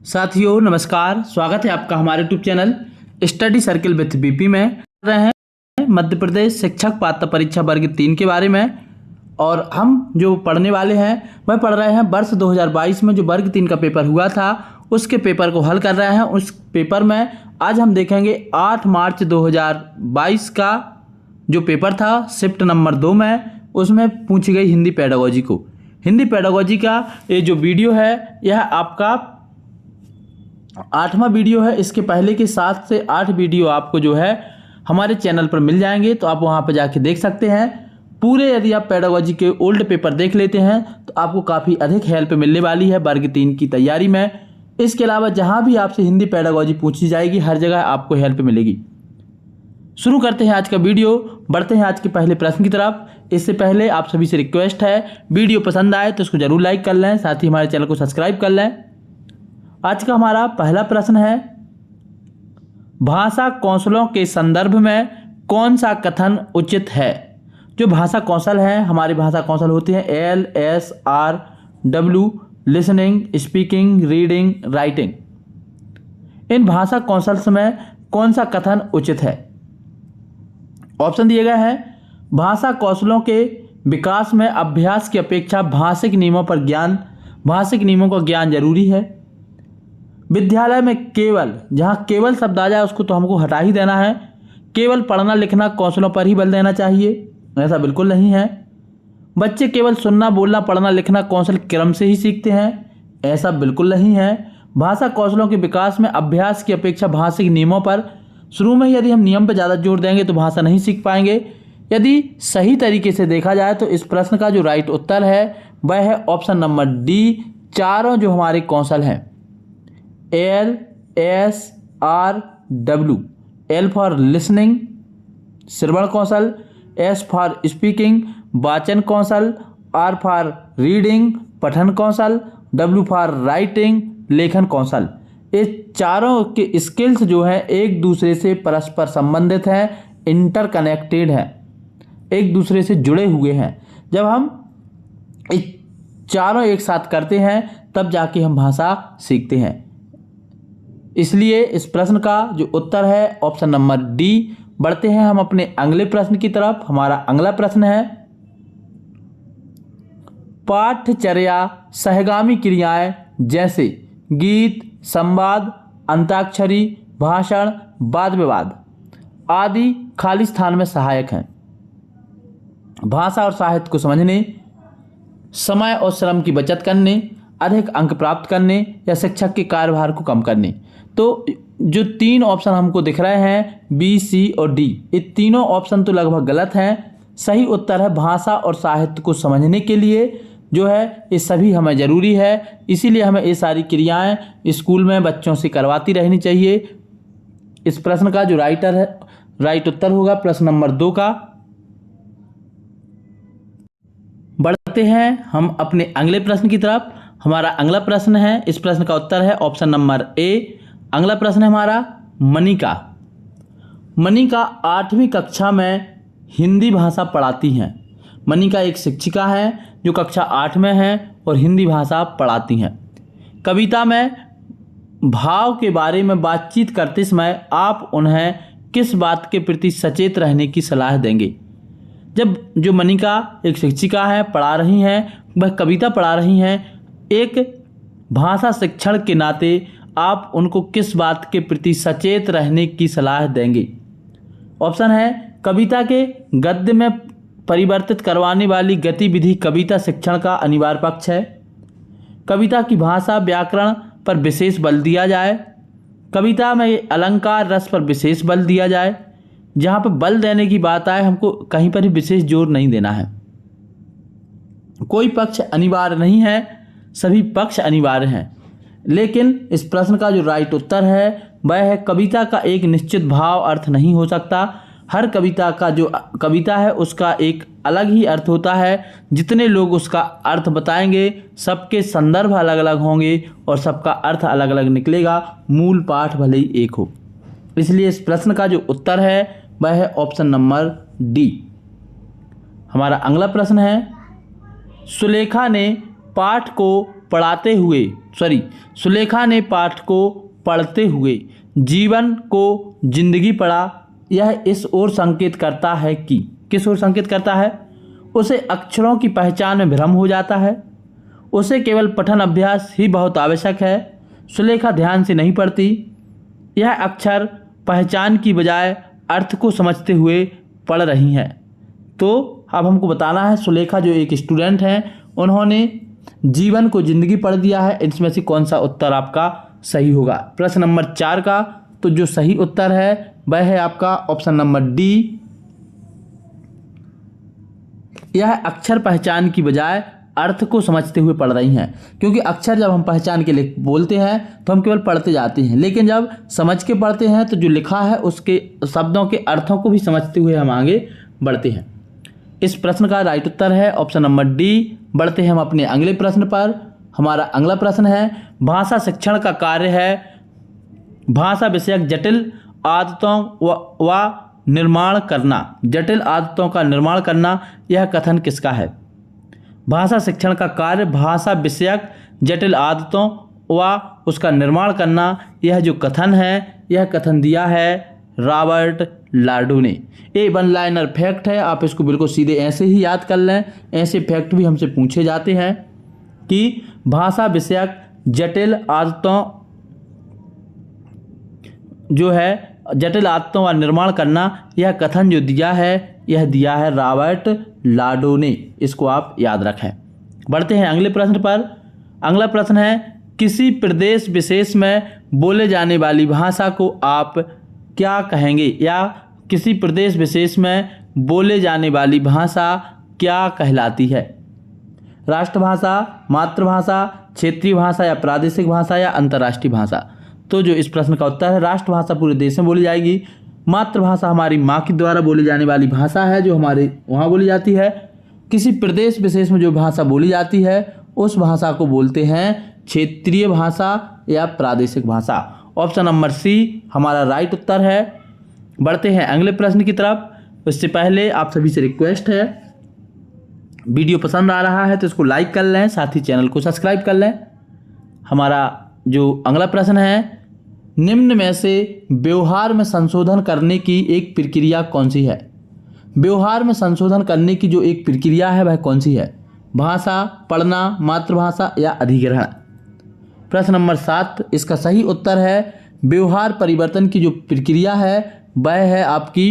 साथियों नमस्कार, स्वागत है आपका हमारे YouTube channel study circle with BP में। कर रहे हैं मध्य प्रदेश शिक्षक पात्रता परीक्षा वर्ग 3 के बारे में। और हम जो पढ़ने वाले हैं वह पढ़ रहे हैं वर्ष 2022 में जो वर्ग 3 का पेपर हुआ था उसके पेपर को हल कर रहे हैं। उस पेपर में आज हम देखेंगे 8 मार्च 2022 का जो पेपर था शिफ्ट नंबर 2 में, उसमें पूछी गई हिंदी पेडागोजी को। हिंदी पेडागोजी का ये जो वीडियो है यह आपका 8वां वीडियो है। इसके पहले के 7 से 8 वीडियो आपको जो है हमारे चैनल पर मिल जाएंगे, तो आप वहां पर जाके देख सकते हैं पूरे। यदि आप पेडागोजी के ओल्ड पेपर देख लेते हैं तो आपको काफ़ी अधिक हेल्प मिलने वाली है वर्ग 3 की तैयारी में। इसके अलावा जहां भी आपसे हिंदी पेडागोजी पूछी जाएगी हर जगह आपको हेल्प मिलेगी। शुरू करते हैं आज का वीडियो, बढ़ते हैं आज के पहले प्रश्न की तरफ। इससे पहले आप सभी से रिक्वेस्ट है, वीडियो पसंद आए तो इसको जरूर लाइक कर लें, साथ ही हमारे चैनल को सब्सक्राइब कर लें। आज का हमारा पहला प्रश्न है, भाषा कौशलों के संदर्भ में कौन सा कथन उचित है। जो भाषा कौशल है, हमारे भाषा कौशल होते हैं LSRW, listening, speaking, reading, writing. इन भाषा कौशल में कौन सा कथन उचित है। ऑप्शन दिए गए हैं, भाषा कौशलों के विकास में अभ्यास की अपेक्षा भाषिक नियमों का ज्ञान जरूरी है। विद्यालय में केवल, जहाँ केवल शब्द आ जाए उसको तो हमको हटा ही देना है। केवल पढ़ना लिखना कौशलों पर ही बल देना चाहिए, ऐसा बिल्कुल नहीं है। बच्चे केवल सुनना बोलना पढ़ना लिखना कौशल क्रम से ही सीखते हैं, ऐसा बिल्कुल नहीं है। भाषा कौशलों के विकास में अभ्यास की अपेक्षा भाषिक नियमों पर, शुरू में ही यदि हम नियम पर ज़्यादा जोर देंगे तो भाषा नहीं सीख पाएंगे। यदि सही तरीके से देखा जाए तो इस प्रश्न का जो राइट उत्तर है वह है ऑप्शन नंबर डी, चारों जो हमारे कौशल हैं LSRW। L for listening Shravan Kaushal, S for speaking वाचन कौशल, R फॉर रीडिंग पठन कौशल, W फॉर राइटिंग लेखन कौशल। ये चारों के स्किल्स जो है एक दूसरे से परस्पर संबंधित हैं, इंटरकनेक्टेड हैं, एक दूसरे से जुड़े हुए हैं। जब हम ये चारों एक साथ करते हैं तब जाके हम भाषा सीखते हैं। इसलिए इस प्रश्न का जो उत्तर है ऑप्शन नंबर डी। बढ़ते हैं हम अपने अगले प्रश्न की तरफ। हमारा अगला प्रश्न है, पाठचर्या सहगामी क्रियाएं जैसे गीत, संवाद, अंताक्षरी, भाषण, वाद विवाद आदि खाली स्थान में सहायक हैं। भाषा और साहित्य को समझने, समय और श्रम की बचत करने, अधिक अंक प्राप्त करने या शिक्षक के कार्यभार को कम करने। तो जो 3 ऑप्शन हमको दिख रहे हैं बी, सी और डी, ये तीनों ऑप्शन तो लगभग गलत हैं। सही उत्तर है भाषा और साहित्य को समझने के लिए जो है ये सभी हमें ज़रूरी है। इसीलिए हमें ये सारी क्रियाएं स्कूल में बच्चों से करवाती रहनी चाहिए। इस प्रश्न का जो राइट उत्तर होगा प्रश्न नंबर 2 का। बढ़ते हैं हम अपने अगले प्रश्न की तरफ। हमारा अगला प्रश्न है, इस प्रश्न का उत्तर है ऑप्शन नंबर ए। अगला प्रश्न है हमारा, मनिका। मनिका 8वीं कक्षा में हिंदी भाषा पढ़ाती हैं। मनिका एक शिक्षिका है जो कक्षा 8 में है और हिंदी भाषा पढ़ाती हैं। कविता में भाव के बारे में बातचीत करते समय आप उन्हें किस बात के प्रति सचेत रहने की सलाह देंगे। जब जो मनिका एक शिक्षिका है, पढ़ा रही हैं, वह कविता पढ़ा रही हैं, एक भाषा शिक्षण के नाते आप उनको किस बात के प्रति सचेत रहने की सलाह देंगे। ऑप्शन है, कविता के गद्य में परिवर्तित करवाने वाली गतिविधि कविता शिक्षण का अनिवार्य पक्ष है। कविता की भाषा व्याकरण पर विशेष बल दिया जाए। कविता में अलंकार रस पर विशेष बल दिया जाए। जहाँ पर बल देने की बात आए हमको कहीं पर भी विशेष जोर नहीं देना है। कोई पक्ष अनिवार्य नहीं है, सभी पक्ष अनिवार्य हैं। लेकिन इस प्रश्न का जो राइट उत्तर है वह है, कविता का एक निश्चित भाव अर्थ नहीं हो सकता। हर कविता का जो कविता है उसका एक अलग ही अर्थ होता है। जितने लोग उसका अर्थ बताएंगे सबके संदर्भ अलग अलग होंगे और सबका अर्थ अलग अलग निकलेगा, मूल पाठ भले ही एक हो। इसलिए इस प्रश्न का जो उत्तर है वह है ऑप्शन नंबर डी। हमारा अगला प्रश्न है, सुलेखा ने पाठ को सुलेखा ने पाठ को पढ़ते हुए जीवन को जिंदगी पढ़ा। यह इस ओर संकेत करता है कि, किस ओर संकेत करता है? उसे अक्षरों की पहचान में भ्रम हो जाता है। उसे केवल पठन अभ्यास ही बहुत आवश्यक है। सुलेखा ध्यान से नहीं पढ़ती। यह अक्षर पहचान की बजाय अर्थ को समझते हुए पढ़ रही हैं। तो अब हमको बताना है, सुलेखा जो एक स्टूडेंट हैं, उन्होंने जीवन को जिंदगी पढ़ दिया है। इसमें से कौन सा उत्तर आपका सही होगा? प्रश्न नंबर 4 का तो जो सही उत्तर है वह है आपका ऑप्शन नंबर डी। यह अक्षर पहचान की बजाय अर्थ को समझते हुए पढ़ रही हैं, क्योंकि अक्षर जब हम पहचान के लिए बोलते हैं तो हम केवल पढ़ते जाते हैं, लेकिन जब समझ के पढ़ते हैं तो जो लिखा है उसके शब्दों के अर्थों को भी समझते हुए हम आगे बढ़ते हैं। इस प्रश्न का राइट उत्तर है ऑप्शन नंबर डी। बढ़ते हैं हम अपने अगले प्रश्न पर। हमारा अगला प्रश्न है, भाषा शिक्षण का कार्य है भाषा विषयक जटिल आदतों व निर्माण करना। जटिल आदतों का निर्माण करना, यह कथन किसका है? भाषा शिक्षण का कार्य भाषा विषयक जटिल आदतों व उसका निर्माण करना, यह जो कथन है, यह कथन दिया है रॉबर्ट लार्डो ने। ये वन लाइनर फैक्ट है, आप इसको बिल्कुल सीधे ऐसे ही याद कर लें। ऐसे फैक्ट भी हमसे पूछे जाते हैं कि भाषा विषयक जटिल आदतों जो है जटिल आदतों का निर्माण करना, यह कथन जो दिया है, यह दिया है रॉबर्ट लार्डो ने। इसको आप याद रखें। बढ़ते हैं अगले प्रश्न पर। अगला प्रश्न है, किसी प्रदेश विशेष में बोले जाने वाली भाषा को आप क्या कहेंगे? या किसी प्रदेश विशेष में बोले जाने वाली भाषा क्या कहलाती है? राष्ट्रभाषा, मातृभाषा, क्षेत्रीय भाषा या प्रादेशिक भाषा या अंतर्राष्ट्रीय भाषा? तो जो इस प्रश्न का उत्तर है, राष्ट्रभाषा पूरे देश में बोली जाएगी। मातृभाषा हमारी माँ के द्वारा बोली जाने वाली भाषा है, जो हमारे वहाँ बोली जाती है। किसी प्रदेश विशेष में जो भाषा बोली जाती है उस भाषा को बोलते हैं क्षेत्रीय भाषा या प्रादेशिक भाषा। ऑप्शन नंबर सी हमारा राइट उत्तर है। बढ़ते हैं अगले प्रश्न की तरफ। उससे पहले आप सभी से रिक्वेस्ट है, वीडियो पसंद आ रहा है तो इसको लाइक कर लें, साथ ही चैनल को सब्सक्राइब कर लें। हमारा जो अगला प्रश्न है, निम्न में से व्यवहार में संशोधन करने की एक प्रक्रिया कौन सी है? व्यवहार में संशोधन करने की जो एक प्रक्रिया है वह कौन सी है? भाषा, पढ़ना, मातृभाषा या अधिग्रहण? प्रश्न नंबर 7 इसका सही उत्तर है व्यवहार परिवर्तन की जो प्रक्रिया है वह है आपकी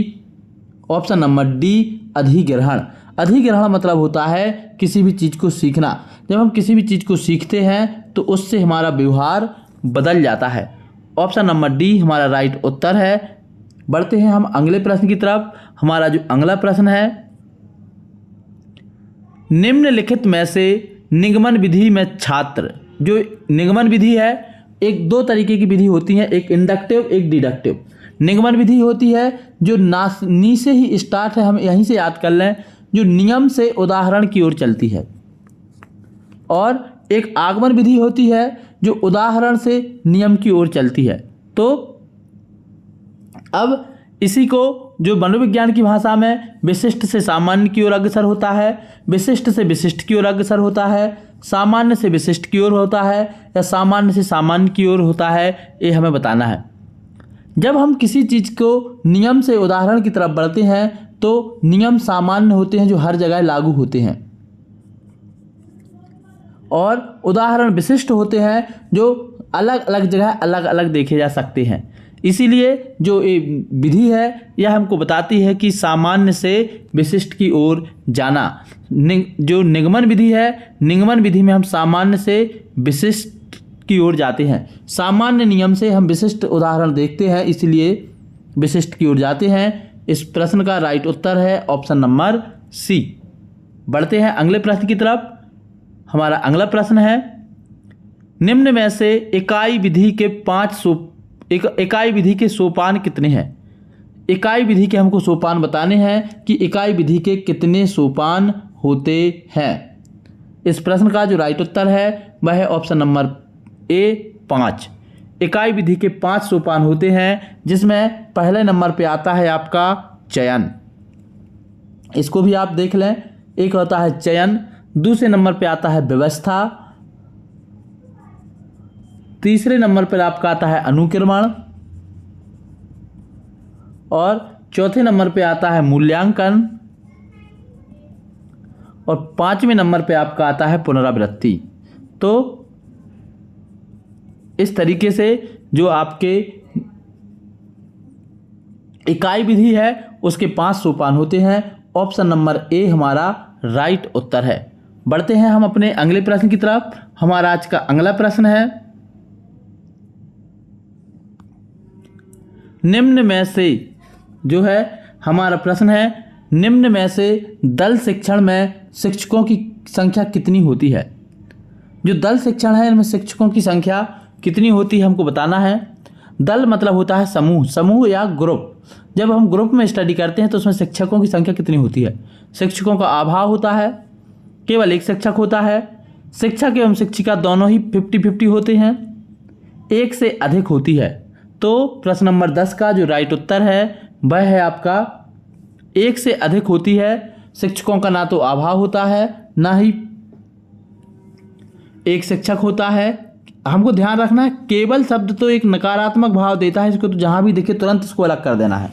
ऑप्शन नंबर डी, अधिग्रहण। अधिग्रहण मतलब होता है किसी भी चीज़ को सीखना। जब हम किसी भी चीज़ को सीखते हैं तो उससे हमारा व्यवहार बदल जाता है। ऑप्शन नंबर डी हमारा राइट उत्तर है। बढ़ते हैं हम अगले प्रश्न की तरफ। हमारा जो अगला प्रश्न है, निम्नलिखित में से निगमन विधि में छात्र, जो निगमन विधि है, एक दो तरीके की विधि होती है, एक इंडक्टिव एक डिडक्टिव। निगमन विधि होती है जो नी से ही स्टार्ट है, हम यहीं से याद कर लें, जो नियम से उदाहरण की ओर चलती है। और एक आगमन विधि होती है जो उदाहरण से नियम की ओर चलती है। तो अब इसी को जो मनोविज्ञान की भाषा में विशिष्ट से सामान्य की ओर अग्रसर होता है, विशिष्ट से विशिष्ट की ओर अग्रसर होता है, सामान्य से विशिष्ट की ओर होता है या सामान्य से सामान्य की ओर होता है, ये हमें बताना है। जब हम किसी चीज़ को नियम से उदाहरण की तरफ बढ़ते हैं तो नियम सामान्य होते हैं जो हर जगह लागू होते हैं, और उदाहरण विशिष्ट होते हैं जो अलग अलग जगह अलग अलग देखे जा सकते हैं। इसीलिए जो ये विधि है यह हमको बताती है कि सामान्य से विशिष्ट की ओर जाना। जो निगमन विधि है, निगमन विधि में हम सामान्य से विशिष्ट की ओर जाते हैं। सामान्य नियम से हम विशिष्ट उदाहरण देखते हैं, इसलिए विशिष्ट की ओर जाते हैं। इस प्रश्न का राइट उत्तर है ऑप्शन नंबर सी। बढ़ते हैं अगले प्रश्न की तरफ। हमारा अगला प्रश्न है, निम्न में से इकाई विधि के सोपान कितने हैं? इकाई विधि के हमको सोपान बताने हैं कि इकाई विधि के कितने सोपान होते हैं। इस प्रश्न का जो राइट उत्तर है वह है ऑप्शन नंबर ए, 5। इकाई विधि के 5 सोपान होते हैं, जिसमें पहले नंबर पे आता है आपका चयन। इसको भी आप देख लें, एक होता है चयन, दूसरे नंबर पे आता है व्यवस्था, तीसरे नंबर पर आपका आता है अनुक्रमण, और चौथे नंबर पे आता है मूल्यांकन, और पांचवें नंबर पे आपका आता है पुनरावृत्ति। तो इस तरीके से जो आपके इकाई विधि है उसके 5 सोपान होते हैं। ऑप्शन नंबर ए हमारा राइट उत्तर है। बढ़ते हैं हम अपने अगले प्रश्न की तरफ। हमारा आज का अगला प्रश्न है, निम्न में से जो है हमारा प्रश्न है, निम्न में से दल शिक्षण में शिक्षकों की संख्या कितनी होती है। जो दल शिक्षण है इनमें शिक्षकों की संख्या कितनी होती है हमको बताना है। दल मतलब होता है समूह, समूह या ग्रुप। जब हम ग्रुप में स्टडी करते हैं तो उसमें शिक्षकों की संख्या कितनी होती है। शिक्षकों का अभाव होता है, केवल एक शिक्षक होता है, शिक्षक एवं शिक्षिका दोनों ही 50-50 होते हैं, एक से अधिक होती है। तो प्रश्न नंबर 10 का जो राइट उत्तर है वह है आपका एक से अधिक होती है। शिक्षकों का ना तो अभाव होता है ना ही एक शिक्षक होता है। हमको ध्यान रखना है, केवल शब्द तो एक नकारात्मक भाव देता है, इसको तो जहां भी दिखे तुरंत इसको अलग कर देना है।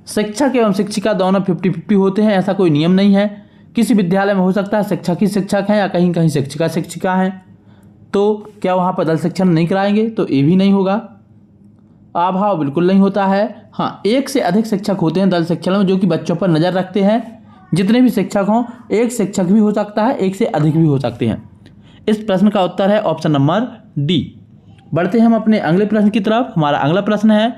शिक्षक एवं शिक्षिका दोनों 50-50 होते हैं, ऐसा कोई नियम नहीं है। किसी विद्यालय में हो सकता है शिक्षक ही शिक्षक हैं या कहीं कहीं शिक्षिका शिक्षिका हैं, तो क्या वहाँ पर दल शिक्षण नहीं कराएंगे, तो ये भी नहीं होगा। अभाव बिल्कुल नहीं होता है। हाँ, एक से अधिक शिक्षक होते हैं दल शिक्षण में, जो कि बच्चों पर नज़र रखते हैं। जितने भी शिक्षक हों, एक शिक्षक भी हो सकता है, एक से अधिक भी हो सकते हैं। इस प्रश्न का उत्तर है ऑप्शन नंबर डी। बढ़ते हैं हम अपने अगले प्रश्न की तरफ। हमारा अगला प्रश्न है,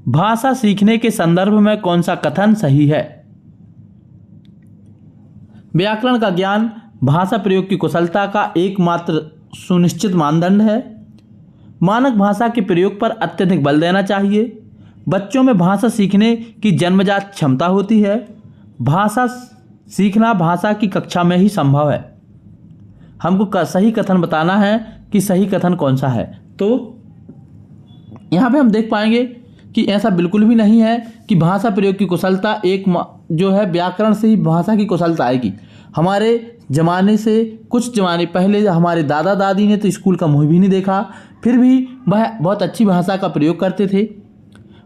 भाषा सीखने के संदर्भ में कौन सा कथन सही है। व्याकरण का ज्ञान भाषा प्रयोग की कुशलता का एकमात्र सुनिश्चित मानदंड है। मानक भाषा के प्रयोग पर अत्यधिक बल देना चाहिए। बच्चों में भाषा सीखने की जन्मजात क्षमता होती है। भाषा सीखना भाषा की कक्षा में ही संभव है। हमको सही कथन बताना है कि सही कथन कौन सा है। तो यहाँ पे हम देख पाएंगे कि ऐसा बिल्कुल भी नहीं है कि भाषा प्रयोग की कुशलता एक जो है व्याकरण से ही भाषा की कुशलता आएगी। हमारे ज़माने से कुछ ज़माने पहले हमारे दादा दादी ने तो स्कूल का मुँह भी नहीं देखा, फिर भी वह बहुत अच्छी भाषा का प्रयोग करते थे।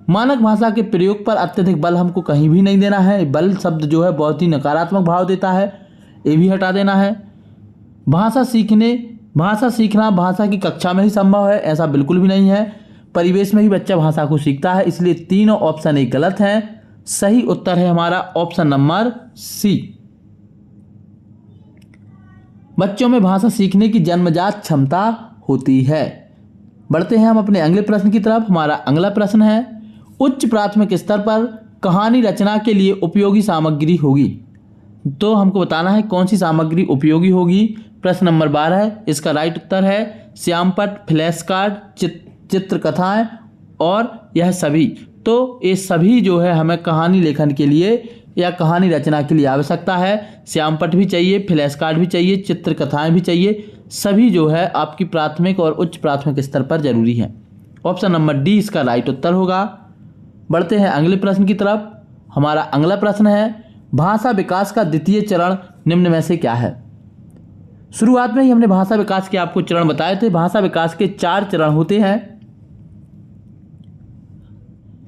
मानक भाषा के प्रयोग पर अत्यधिक बल हमको कहीं भी नहीं देना है। बल शब्द जो है बहुत ही नकारात्मक भाव देता है, ये भी हटा देना है। भाषा सीखना भाषा की कक्षा में ही संभव है, ऐसा बिल्कुल भी नहीं है। परिवेश में ही बच्चा भाषा को सीखता है, इसलिए तीनों ऑप्शन एक गलत हैं। सही उत्तर है हमारा ऑप्शन नंबर सी। बच्चों में भाषा सीखने की जन्मजात क्षमता होती है। बढ़ते हैं हम अपने अगले प्रश्न की तरफ। हमारा अगला प्रश्न है, उच्च प्राथमिक स्तर पर कहानी रचना के लिए उपयोगी सामग्री होगी। तो हमको बताना है कौन सी सामग्री उपयोगी होगी। प्रश्न नंबर 12, इसका राइट उत्तर है श्यामपट्ट, फ्लैश कार्ड, चित्रकथाएं और यह सभी। तो ये सभी जो है हमें कहानी लेखन के लिए या कहानी रचना के लिए आवश्यकता है। श्यामपट्ट भी चाहिए, फ्लैश कार्ड भी चाहिए, चित्रकथाएं भी चाहिए। सभी जो है आपकी प्राथमिक और उच्च प्राथमिक स्तर पर जरूरी है। ऑप्शन नंबर डी इसका राइट उत्तर होगा। बढ़ते हैं अगले प्रश्न की तरफ। हमारा अगला प्रश्न है, भाषा विकास का द्वितीय चरण निम्न में से क्या है। शुरुआत में ही हमने भाषा विकास के आपको चरण बताए थे। भाषा विकास के 4 चरण होते हैं।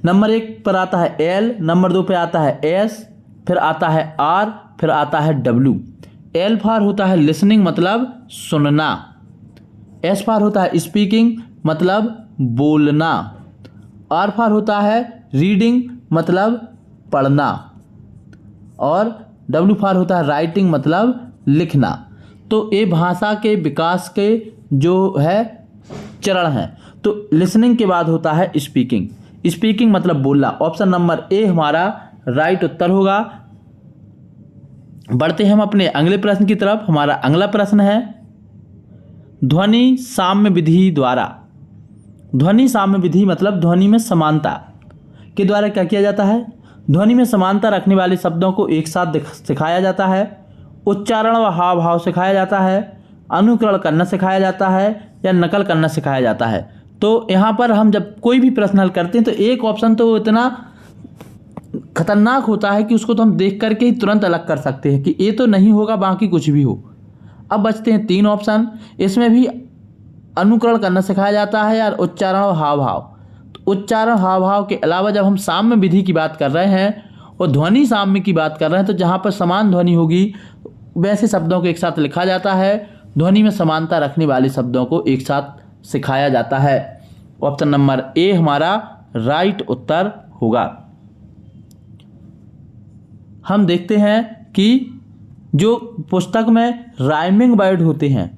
नंबर 1 पर आता है एल, नंबर 2 पे आता है एस, फिर आता है आर, फिर आता है डब्ल्यू। एल फॉर होता है लिसनिंग मतलब सुनना, एस फॉर होता है स्पीकिंग मतलब बोलना, आर फॉर होता है रीडिंग मतलब पढ़ना, और डब्ल्यू फॉर होता है राइटिंग मतलब लिखना। तो ये भाषा के विकास के जो है चरण हैं। तो लिसनिंग के बाद होता है स्पीकिंग, स्पीकिंग मतलब बोलना। ऑप्शन नंबर ए हमारा राइट उत्तर होगा। बढ़ते हैं हम अपने अगले प्रश्न की तरफ। हमारा अगला प्रश्न है, ध्वनि साम्य विधि द्वारा। ध्वनि साम्य विधि मतलब ध्वनि में समानता के द्वारा क्या किया जाता है। ध्वनि में समानता रखने वाले शब्दों को एक साथ सिखाया जाता है, उच्चारण व हाव भाव सिखाया जाता है, अनुकरण करना सिखाया जाता है या नकल करना सिखाया जाता है। तो यहाँ पर हम जब कोई भी प्रश्न हल करते हैं तो एक ऑप्शन तो इतना खतरनाक होता है कि उसको तो हम देख करके ही तुरंत अलग कर सकते हैं कि ये तो नहीं होगा, बाकी कुछ भी हो। अब बचते हैं 3 ऑप्शन। इसमें भी अनुकरण करना सिखाया जाता है या उच्चारण और हाव भाव। तो उच्चारण हाव भाव के अलावा जब हम साम्य विधि की बात कर रहे हैं और ध्वनि साम्य की बात कर रहे हैं तो जहाँ पर समान ध्वनि होगी वैसे शब्दों को एक साथ लिखा जाता है, ध्वनि में समानता रखने वाले शब्दों को एक साथ सिखाया जाता है। ऑप्शन नंबर ए हमारा राइट उत्तर होगा। हम देखते हैं कि जो पुस्तक में राइमिंग वर्ड होते हैं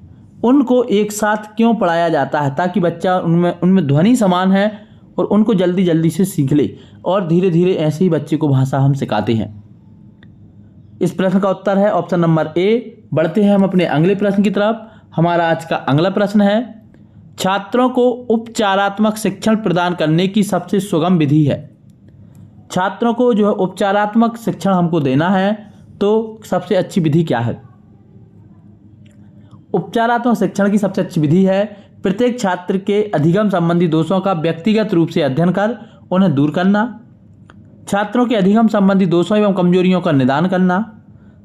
उनको एक साथ क्यों पढ़ाया जाता है, ताकि बच्चा उनमें ध्वनि समान है और उनको जल्दी जल्दी से सीख ले और धीरे धीरे ऐसे ही बच्चे को भाषा हम सिखाते हैं। इस प्रश्न का उत्तर है ऑप्शन नंबर ए। बढ़ते हैं हम अपने अगले प्रश्न की तरफ। हमारा आज का अगला प्रश्न है, छात्रों को उपचारात्मक शिक्षण प्रदान करने की सबसे सुगम विधि है। छात्रों को जो है उपचारात्मक शिक्षण हमको देना है तो सबसे अच्छी विधि क्या है? उपचारात्मक शिक्षण की सबसे अच्छी विधि है प्रत्येक छात्र के अधिगम संबंधी दोषों का व्यक्तिगत रूप से अध्ययन कर उन्हें दूर करना, छात्रों के अधिगम संबंधी दोषों एवं कमजोरियों का निदान करना,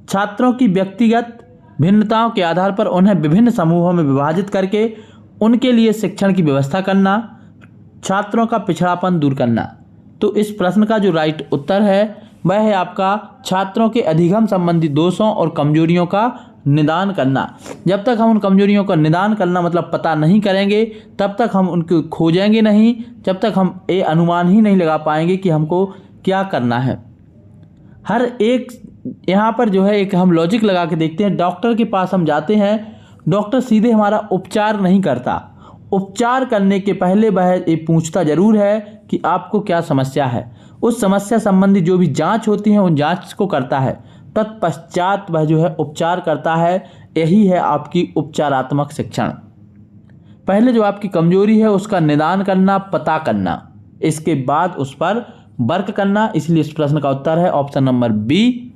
छात्रों की व्यक्तिगत भिन्नताओं के आधार पर उन्हें विभिन्न समूहों में विभाजित करके उनके लिए शिक्षण की व्यवस्था करना, छात्रों का पिछड़ापन दूर करना। तो इस प्रश्न का जो राइट उत्तर है वह है आपका छात्रों के अधिगम संबंधी दोषों और कमजोरियों का निदान करना। जब तक हम उन कमजोरियों का निदान करना मतलब पता नहीं करेंगे तब तक हम उनको खोजेंगे नहीं, जब तक हम ये अनुमान ही नहीं लगा पाएंगे कि हमको क्या करना है। हर एक यहाँ पर जो है एक हम लॉजिक लगा के देखते हैं। डॉक्टर के पास हम जाते हैं, डॉक्टर सीधे हमारा उपचार नहीं करता, उपचार करने के पहले वह ये पूछता जरूर है कि आपको क्या समस्या है। उस समस्या संबंधी जो भी जांच होती है उन जांच को करता है, तत्पश्चात वह जो है उपचार करता है। यही है आपकी उपचारात्मक शिक्षण। पहले जो आपकी कमजोरी है उसका निदान करना, पता करना, इसके बाद उस पर वर्क करना। इसलिए इस प्रश्न का उत्तर है ऑप्शन नंबर बी।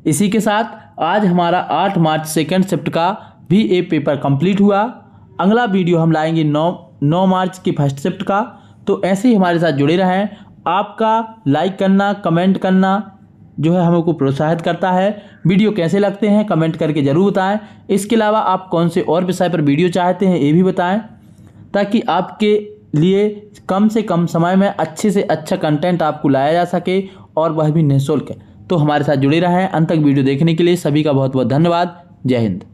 इसी के साथ आज हमारा 8 मार्च सेकेंड शिफ्ट का भी ए पेपर कंप्लीट हुआ। अगला वीडियो हम लाएंगे 9 मार्च की फर्स्ट शिफ्ट का। तो ऐसे ही हमारे साथ जुड़े रहें। आपका लाइक करना, कमेंट करना जो है हमको प्रोत्साहित करता है। वीडियो कैसे लगते हैं कमेंट करके ज़रूर बताएं। इसके अलावा आप कौन से और विषय पर वीडियो चाहते हैं ये भी बताएं, ताकि आपके लिए कम से कम समय में अच्छे से अच्छा कंटेंट आपको लाया जा सके और वह भी निःशुल्क। तो हमारे साथ जुड़े रहें। अंत तक वीडियो देखने के लिए सभी का बहुत बहुत धन्यवाद। जय हिंद।